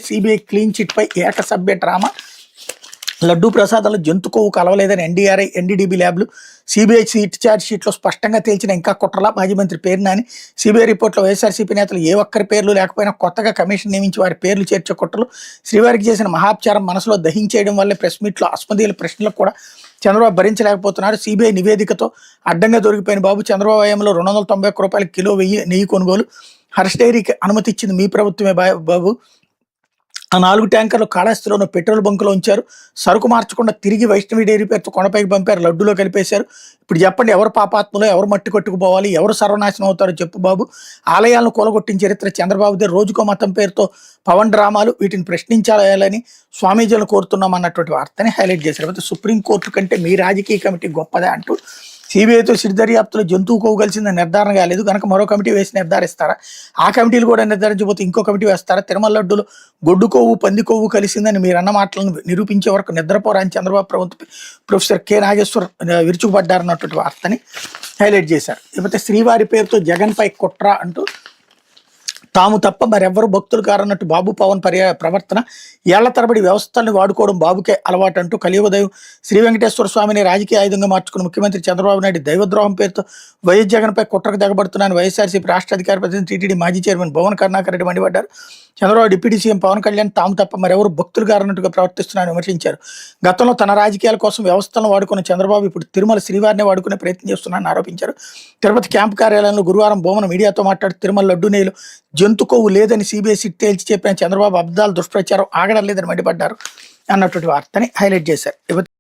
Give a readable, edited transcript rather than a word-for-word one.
CBI clean chit పై ఏకసభ్య drama. Laddu ప్రసాదాలు జంతు కొవ్వు కలవలేదని ఎన్డీఆర్ఐ ఎన్డీడీబీ ల్యాబ్లు. సిబిఐ ఛార్జ్ షీట్లో స్పష్టంగా తేల్చిన ఇంకా కుట్రలా. మాజీ మంత్రి పేరు నాని. సిబిఐ రిపోర్ట్లో వైఎస్ఆర్సీపీ నేతలు ఏ ఒక్కరి పేర్లు లేకపోయినా కొత్తగా కమిషన్ నియమించి వారి పేర్లు చేర్చే కుట్రలు. శ్రీవారికి చేసిన మహాప్చారం మనసులో దహించేయడం వల్లే ప్రెస్ మీట్లో అస్మదీయుల ప్రశ్నలకు కూడా చంద్రబాబు భరించలేకపోతున్నారు. సిబిఐ నివేదికతో అడ్డంగా దొరికిపోయిన బాబు. చంద్రబాబు హయాంలో 291 రూపాయల కిలో నెయ్యి కొనుగోలు. హర్ష్ డైరీకి అనుమతి ఇచ్చింది మీ ప్రభుత్వమే బాబు. ఆ 4 ట్యాంకర్లు కాళహస్తిలోని పెట్రోల్ బంకులో ఉంచారు. సరుకు మార్చకుండా తిరిగి వైష్ణవి డైరీ పేరుతో కొండపైకి పంపారు. లడ్డూలో కలిపేశారు. ఇప్పుడు చెప్పండి, ఎవరు పాపాత్మలో, ఎవరు మట్టి కొట్టుకుపోవాలి, ఎవరు సర్వనాశనం అవుతారో చెప్పు బాబు. ఆలయాలను కూలగొట్టిన చరిత్ర చంద్రబాబుదే. రోజుకో మతం పేరుతో పవన్ డ్రామాలు. వీటిని ప్రశ్నించాలని స్వామీజీలను కోరుతున్నాం అన్నటువంటి వార్తని హైలైట్ చేశారు. అయితే సుప్రీంకోర్టు కంటే మీ రాజకీయ కమిటీ గొప్పదే అంటూ సిబిఐతో సిరి దర్యాప్తులో జంతువు కొవ్వు కలిసిందని నిర్ధారణ కాలేదు కనుక మరో కమిటీ వేసి నిర్ధారిస్తారా? ఆ కమిటీలు కూడా నిర్ధారించబోతే ఇంకో కమిటీ వేస్తారా? తిరుమల లడ్డూలో గొడ్డు కొవ్వు పంది కొవ్వు కలిసిందని మీరు అన్న మాటలను నిరూపించే వరకు నిద్రపోరాని చంద్రబాబు ప్రభుత్వం ప్రొఫెసర్ కె నాగేశ్వర్ విరుచుకుపడ్డారన్నటువంటి వార్తని హైలైట్ చేశారు. లేకపోతే శ్రీవారి పేరుతో జగన్ పై కుట్ర అంటూ తాము తప్ప మరెవ్వరు భక్తులు కారన్నట్టు బాబు పవన్ ప్రవర్తన. ఏళ్ల తరబడి వ్యవస్థల్ని వాడుకోవడం బాబుకే అలవాటు అంటూ కలియుగ దైవం శ్రీ వెంకటేశ్వర స్వామిని రాజకీయ ఆయుధంగా మార్చుకున్న ముఖ్యమంత్రి చంద్రబాబు నాయుడు దైవద్రోహం పేరుతో వైఎస్ జగన్పై కుట్రకు దిగబడుతున్నారని వైఎస్ఆర్సీపీ రాష్ట్ర అధికార ప్రతినిధి టీటీడీ మాజీ చైర్మన్ భువన కరుణాకర్ రెడ్డి మండిపడ్డారు. చంద్రబాబు డిప్యూటీ సీఎం పవన్ కళ్యాణ్ తాము తప్ప మరెవరు భక్తులు కారన్నట్టుగా ప్రవర్తిస్తున్నారని విమర్శించారు. గతంలో తన రాజకీయాల కోసం వ్యవస్థలను వాడుకున్న చంద్రబాబు ఇప్పుడు తిరుమల శ్రీవారిని వాడుకునే ప్రయత్నం చేస్తున్నారని ఆరోపించారు. తిరుపతి క్యాంపు కార్యాలయంలో గురువారం భూమన మీడియాతో మాట్లాడుతూ తిరుమల లడ్డూ నెయ్యిలో జంతు కొవ్వు లేదని సిబిఐ సిట్ తేల్చి చెప్పిన చంద్రబాబు అబద్ధాలు దుష్ప్రచారం ఆగడం లేదని మండిపడ్డారు అన్నటువంటి వార్తని హైలైట్ చేశారు.